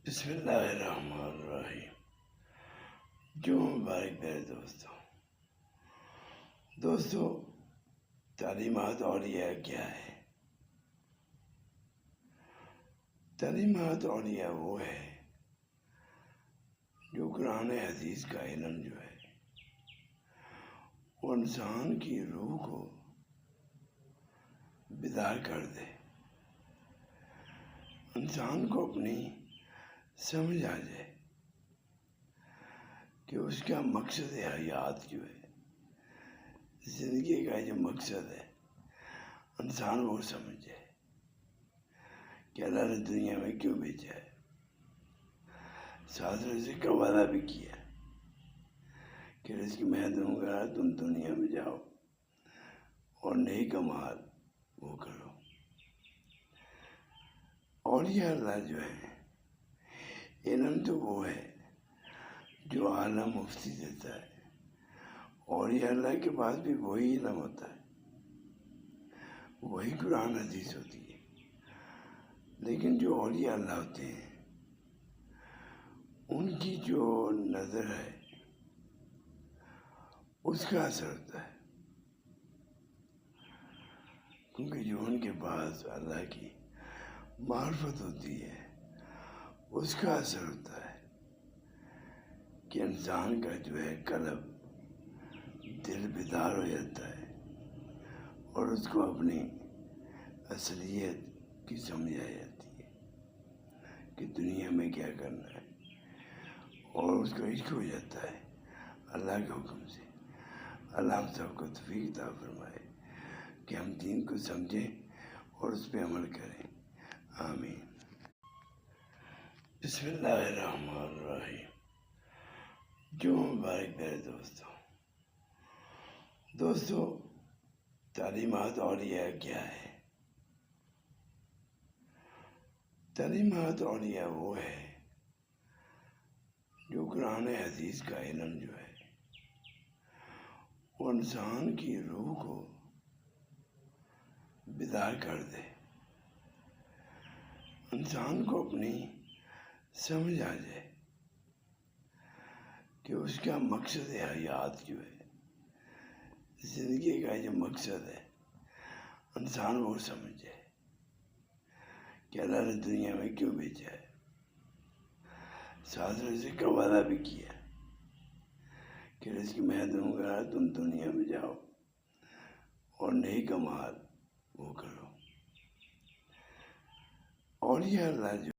بسم اللہ الرحمن الرحیم۔ جو مبارک میرے دوستو تعلیمات اولیاء کیا ہے؟ تعلیمات اولیاء وہ ہے جو قرآن حدیث کا علم جو ہے وہ انسان کی روح کو بیدار کر دے، انسان کو اپنی سمجھ آ جائے کہ اس کا مقصد حیات جو ہے، زندگی کا جو مقصد ہے، انسان وہ سمجھ جائے کہ اللہ نے دنیا میں کیوں بھیجا ہے۔ ساتھ رزق کا وعدہ بھی کیا کہ رزق میں دوں گا، تم دنیا میں جاؤ اور نیک اعمال وہ کرو۔ اولیاء اللہ جو ہے، علم تو وہ ہے جو اعلیٰ مفتی دیتا ہے، اولیاء اللہ کے پاس بھی وہی علم ہوتا ہے، وہی قرآن حدیث ہوتی ہے۔ لیکن جو اولیاء اللہ ہوتے ہیں ان کی جو نظر ہے اس کا اثر ہوتا ہے، کیونکہ جو ان کے پاس اللہ کی معرفت ہوتی ہے اس کا اثر ہوتا ہے کہ انسان کا جو ہے قلب، دل بیدار ہو جاتا ہے اور اس کو اپنی اصلیت کی سمجھ آ جاتی ہے کہ دنیا میں کیا کرنا ہے، اور اس کو عشق ہو جاتا ہے اللہ کے حکم سے۔ اللہ ہم سب کو توفیق عطا فرمائے کہ ہم دین کو سمجھیں اور اس پہ عمل کریں، آمین۔ بسم اللہ الرحمن الرحیم۔ جو مبارک میرے دوستو تعلیمات اولیاء کیا ہے؟ تعلیمات اولیاء وہ ہے جو قرآن حدیث کا علم جو ہے وہ انسان کی روح کو بیدار کر دے، انسان کو اپنی سمجھ آ جائے کہ اس کا مقصد حیات جو ہے، زندگی کا جو مقصد ہے، انسان وہ سمجھ جائے کہ اللہ نے دنیا میں کیوں بھیجا ہے۔ ساتھ رزق کا وعدہ بھی کیا کہ رزق میں دوں گا، تم دنیا میں جاؤ اور نیک اعمال وہ کرو۔ اولیاء اللہ جو